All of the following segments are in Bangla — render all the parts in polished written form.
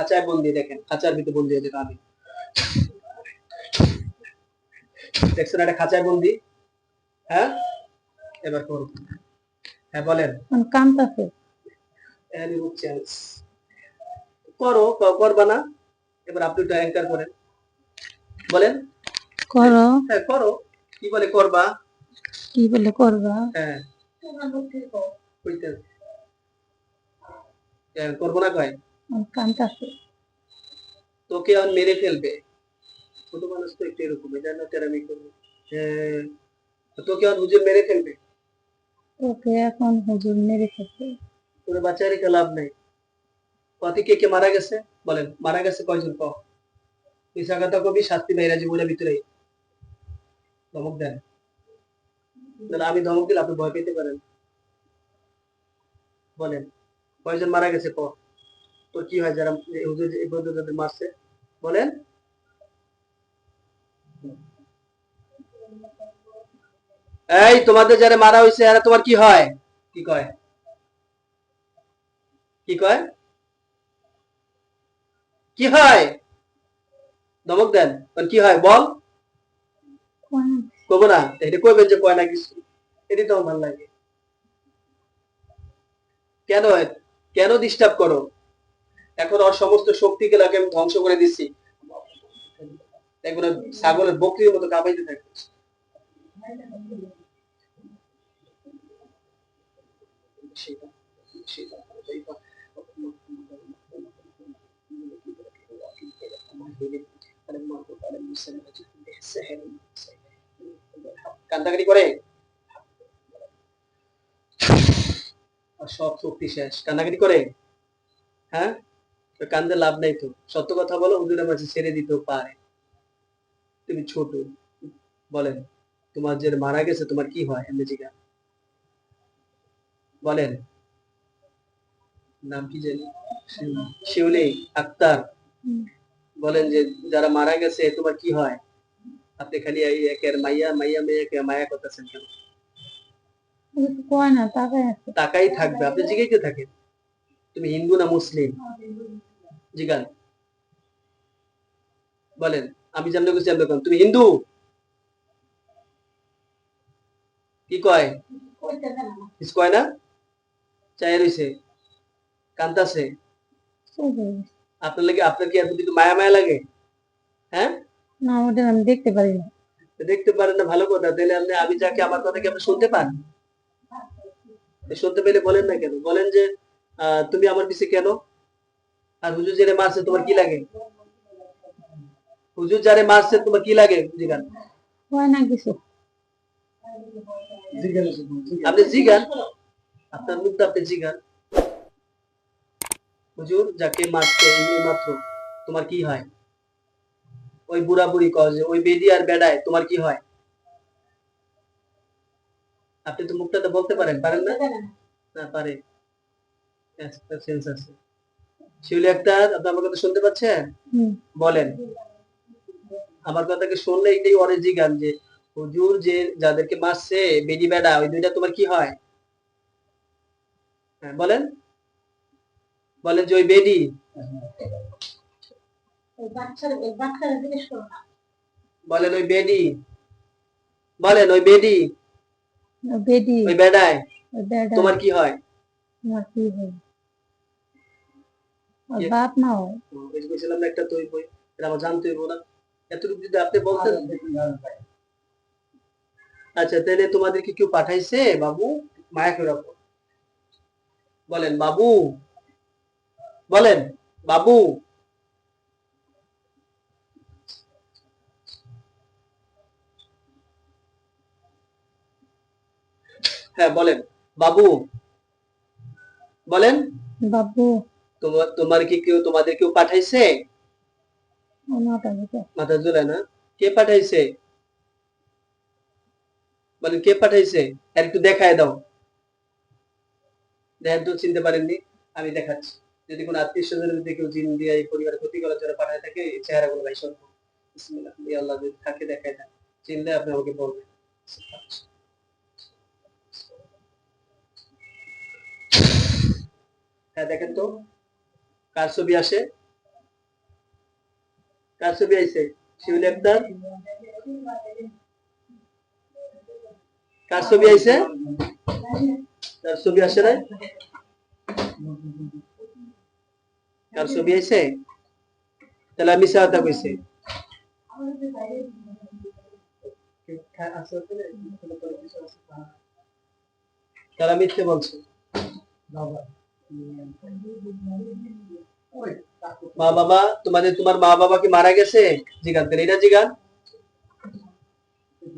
খাঁচায় বন্দি, দেখেন খাঁচার ভিতরে বন্দি হয়ে যেত আমি, দেখছেন একটা খাঁচায় বন্দি। হ্যাঁ এবার করুন, হ্যাঁ বলেন। কান্তাছে করো, করবা না? এবার আপনি তো অ্যাঙ্কার করেন, বলেন। করো, হ্যাঁ করো, কি বলে করবা, কি বলে করবা, হ্যাঁ করবো না কয়, কান্তাছে তোকে এখন মেরে ফেলবে, ছোট মানুষ তো একটু এরকম জানো তেরামি করবে, তোকে এখন হুজুর মেরে ফেলবে, তোকে এখন হুজুর মেরে ফেলবে, তোর বাচ্চা রেখে লাভ নাই। পথে কে কে মারা গেছে, বলেন মারা গেছে কয়জন, কও মিশা কথা কবি, শাস্তি বাইরা জীবনের ভিতরে ধমক দেন, তাহলে আমি ধমক দিলে আপনি ভয় পেতে পারেন, বলেন কয়জন মারা গেছে, ক তোর কি হয় যারা হুজুর এই পর্যন্ত যাদের মারছে, বলেন। এই তোমাদের যারা মারা হয়েছে এরা তোমার কি হয়, কি কয়, কি কয়, কি হয়, ধমক দেন, কি হয় বল, কব না, এটা কইবেন যে কয় না কিছু, এটি তো ভালো লাগে, কেন কেন ডিস্টার্ব করো, এখন ওর সমস্ত শক্তিগুলোকে আমি ধ্বংস করে দিচ্ছি, একবার ছাগলের বকরির মতো কাঁপাইতে থাকে, কান্দাকাটি করে, সব শক্তি শেষ, কান্দাকাটি করে, হ্যাঁ কান্দে লাভ নাই তো, সত্য কথা বলো, হুজুরের মাঝে ছেড়ে দিতেও পারে, তুমি ছোট, বলেন তোমার যে মারা গেছে তোমার কি হয়, এমনি জিগা বলেন, নাম কি জানি, শিউলি আক্তার, বলেন যে যারা মারা গেছে তোমার কি হয়, আপনি খালি একের মাইয়া মাইয়া মেয়েকে মায়া করতেছেন কেন, কয় না তাকাই আছে, তাকাই থাকবে, আপনি জিগাইতে থাকেন, তুমি হিন্দু না মুসলিম, জিগান বলেন, আমি জানতে গেছি জানতে, তুমি হিন্দু, কি কয়, কিছু কয় না, চাই রইছে, কান্তাছে, আপনার লাগে, আপনার কি এত কিছু মায়া মায়া লাগে, হ্যাঁ না ওটা আমি দেখতে পারি না, দেখতে পারেন না, ভালো কথা, তাহলে আপনি আমি যাকে আমার কথা কি আপনি শুনতে পান, শুনতে পেলে বলেন না কেন, বলেন যে তুমি আমার পিছে কেন, আর হুজুর যারে মারছে তোমার কি লাগে, হুজুর যারে মারছে তোমার কি লাগে, জিগান হয় না কিছু, আপনি জিগান, আপনার মুখটা আপনি জিগান, হুজুর যাকে মারছে এই মাত্র তোমার কি হয়, ওই বুড়া বুড়ি কয় যে ওই বেডি আর বেডায় তোমার কি হয়, আপনি তো মুখটাতে বলতে পারেন, পারেন না, না পারে, সেন্স আছে, শিউলি আক্তার আপনি আমার কথা শুনতে পাচ্ছেন, বলেন আমার কথাকে শুনলে এটাই অরেজি গান যে হুজুর যে যাদেরকে মারছে বেডি বেডা ওই দুইটা তোমার কি হয়, হ্যাঁ বলেন, বলেন যে ওই বেডি, বলেন ওই বেডি, বলেন ওই বেডি, বেডি ওই বেডায় তোমার কি হয়, তোমার কি হয়, বাপ না হয়, বলছিলাম না একটা তুই বই, এটা আমার জানতে হইব না, এতটুকু যদি আপনি বলতেন, আচ্ছা তাহলে তোমাদেরকে কেউ পাঠাইছে বাবু, মায়া করে রাখো, বলেন বাবু, বলেন বাবু, হ্যাঁ বলেন বাবু, বলেন বাবু, তোমার কি কেউ তোমাদের কেউ পাঠাইছে, মাথা ঝুলায় না, কে পাঠাইছে, বলেন কে পাঠাইছে, আর একটু দেখায় দাও, দেখেন তো চিনতে পারেননি, আমি দেখাচ্ছি, যদি কোনো আত্মীয় স্বজনের মধ্যে কেউ জিন দিয়ে এই পরিবারের ক্ষতি করার জন্য পাঠায় থাকে এই চেহারাগুলো ভাই সব বিসমিল্লাহ আল্লাহ যদি থাকে দেখায় দেন, চিনলে আপনি আমাকে বলবেন, হ্যাঁ দেখেন তো কার ছবি আসে, কার ছবি আইছে? শিউলি আক্তার। কার ছবি আইছে? তার ছবি আসে নাই? কার ছবি আইছে? তাহলে আমি সাথে কইছি। তারা মিথ্যে বলছে। মা বাবা তোমার মা বাবা কি মারা গেছে? জিগান দেন, এটা জিগান।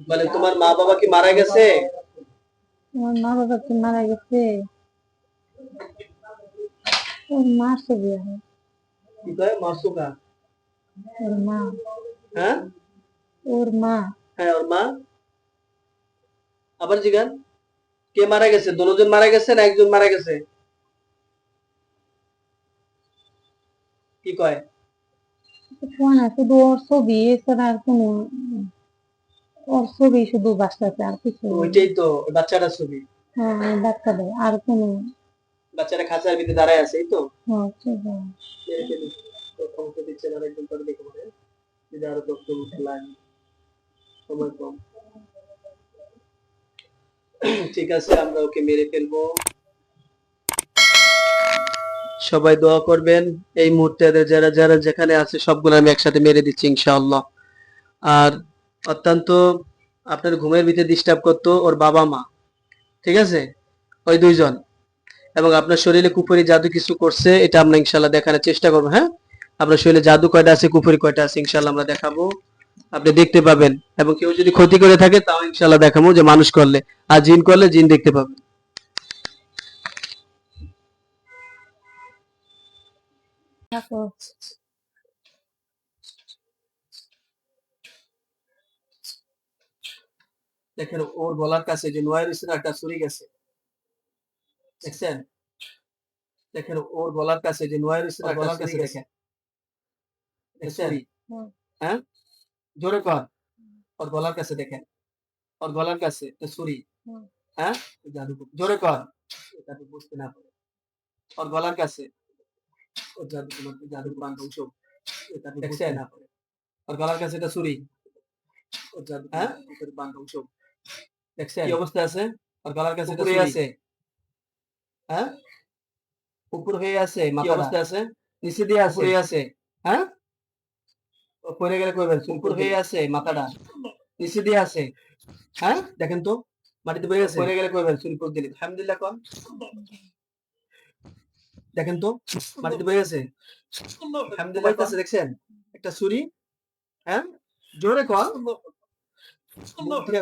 বলে তোমার মা বাবা কি মারা গেছে? আমার মা বাবা কি মারা গেছে? ওর মার ছবি আছে। কি কয় মাসুকা? ওর মা। হ্যাঁ ওর মা। হ্যাঁ ওর মা। আবার জিগান, কে মারা গেছে? দুজন মারা গেছে না একজন মারা গেছে? কি কয়? কোন শুধু ওর ছবি এছাড়া আর কোনো, ওর ছবি শুধু বাসাতে আর কিছু নেই। ওইটাই তো বাচ্চাটার ছবি। হ্যাঁ বাচ্চাদের আর কোনো। বাচ্চাটা খাঁচার ভিতরে দাঁড়ায় আছে, এই তো। হ্যাঁ ছবি। ক্ষমতা দিচ্ছে না, একদম পরে দেখে মনে যদি আরো তথ্য উঠে লাগে, সময় কম। ঠিক আছে, আমরা ওকে মেরে ফেলবো। সবাই দোয়া করবেন। এই মুহূর্তে এদের যারা যারা যেখানে আছে সবগুলো আমি একসাথে মেরে দিচ্ছি ইনশাআল্লাহ। আর অত্যন্ত আপনার ঘুমের ভিতরে ডিস্টার্ব করতো ওর বাবা মা, ঠিক আছে, ওই দুইজন। এবং আপনার শরীরে কুফরি জাদু কিছু করছে, এটা আমরা ইনশাআল্লাহ দেখানোর চেষ্টা করবো। হ্যাঁ, আপনার শরীরে জাদু কয়টা আছে, কুফরি কয়টা আছে, ইনশাআল্লাহ আমরা দেখাবো, আপনি দেখতে পাবেন। এবং কেউ যদি ক্ষতি করে থাকে তাও ইনশাআল্লাহ দেখাবো, যে মানুষ করলে আর জিন করলে জিন দেখতে পাবেন। থাকো। দেখেন ওর গলার কাছে যে নোয়ার একটা ছুরি গেছে, দেখছেন? দেখেন ওর গলার কাছে যে নোয়ার গলার কাছে দেখেন, দেখছেন? হ্যাঁ, জোরে কর। ওর গলার কাছে দেখেন, ওর গলার কাছে একটা ছুরি। হ্যাঁ, জাদু জোরে কর, জাদু বুঝতে না পারে। ওর গলার কাছে ওর জাদু, তোমার জাদু বান ধ্বংস, দেখছেন? না পারে। ওর গলার কাছে একটা ছুরি, ওর জাদু, হ্যাঁ, বান ধ্বংস, দেখছেন? কি অবস্থা আছে? ওর গলার কাছে একটা ছুরি আছে। হ্যাঁ, উপর হয়ে আছে, মাথা অবস্থা আছে, নিচে দিয়ে আছে, উপরে আছে। হ্যাঁ, পড়ে গেলে কইবেন, উপর হয়ে আছে, মাথাটা নিচে দিয়ে আছে। হ্যাঁ, দেখেন তো মাটিতে পড়ে গেছে, পড়ে গেলে কইবেন চুরি করে দিলেন। আলহামদুলিল্লাহ কোন, দেখেন তো মাটিতে পড়ে গেছে, আলহামদুলিল্লাহ কাছে দেখছেন একটা ছুরি। হ্যাঁ, জোরে কোন,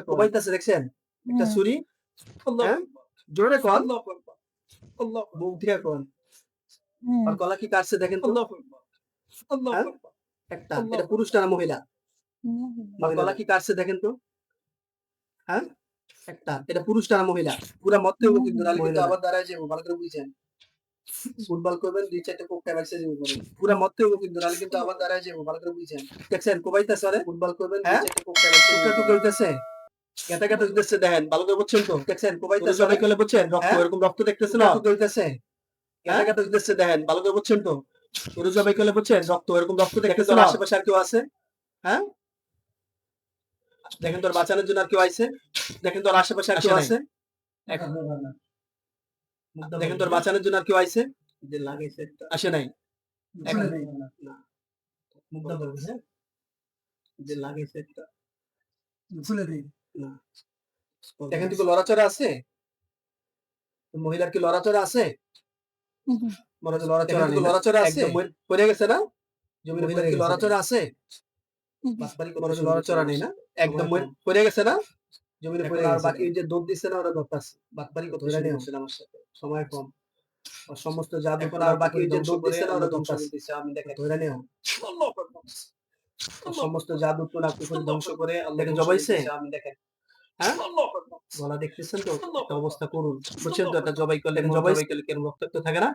কবাইতাছে, দেখছেন একটা ছুরি। হ্যাঁ, জোরে কোন, মুখ দিয়া কোন। আর গলা কি কাটছে দেখেন তো। হ্যাঁ? একটা, এটা পুরুষটা না মহিলা? আর গলা কি কাটছে দেখেন তো। হ্যাঁ, একটা, এটা পুরুষটা না মহিলা? পুরা মতে হবে কিন্তু, নাহলে কিন্তু আবার দাঁড়ায় যাবো, ভালো করে বুঝছেন। ফুটবল করবেন, দুই চারটে কোকটা ম্যাচে যাবো করে, পুরা মতে হবে কিন্তু, নাহলে কিন্তু আবার দাঁড়ায় যাবো, ভালো করে বুঝছেন। দেখছেন কোবাইতাছে, আরে ফুটবল করবেন, দুই চারটে কোকটা ম্যাচে টুকটা হইতাছে, গেটা গেটা হইতাছে, দেখেন ভালো করে বুঝছেন তো। দেখছেন কোবাইতাছে, সবাই কইলে বুঝছেন, রক্ত এরকম রক্ত দেখতেছেন না, টুকটা হইতাছে, গেটা গেটা হইতাছে, দেখেন ভালো করে বুঝছেন তো। পুরো সবাই কইলে বুঝছেন, রক্ত এরকম রক্ত দেখতেছেন না। আশেপাশে আর কেউ আছে? হ্যাঁ, দেখেন তোর বাঁচানোর জন্য আর কেউ আইছে? দেখেন তোর আশেপাশে আর কেউ আছে? দেখেন তোর বাঁচানোর জন্য আর কেউ আইছে? যে লাগাইছে আসে নাই? না, মুদ্রা বলবে, হ্যাঁ, যে লাগাইছে একটা খুলে দেই না। দেখেন তো লড়াচড়া আছে, মহিলার কি লড়াচড়া আছে? মনে হচ্ছে লড়াচড়া নেই, লড়াচড়া আছে, একদম পড়ে গেছে না? মহিলার কি লড়াচড়া আছে? মনে হচ্ছে লড়াচড়া নেই না, একদম পড়ে গেছে না? জমিনে পড়ে গেছে। আর বাকি যে দুধ দিচ্ছে না, ওরা ধরতাছে। বাটপারি কথা শুনে নিছেন আমার সাথে, সময় কম। আর সমস্ত জাদু করা, আর বাকি যে দুধ দিচ্ছে না, ওরা ধরতাছে। আমি দেখেন ধরে নিও, সমস্ত জাদু টোনা কুফরি ধ্বংস করে আল্লাহ জবাইছে। আমি দেখেন, হ্যাঁ, গলা দেখতেছেন তো, একটা অবস্থা করুন, বুঝছেন তো? একটা জবাই করলে কেন রক্তাক্ত থাকে না?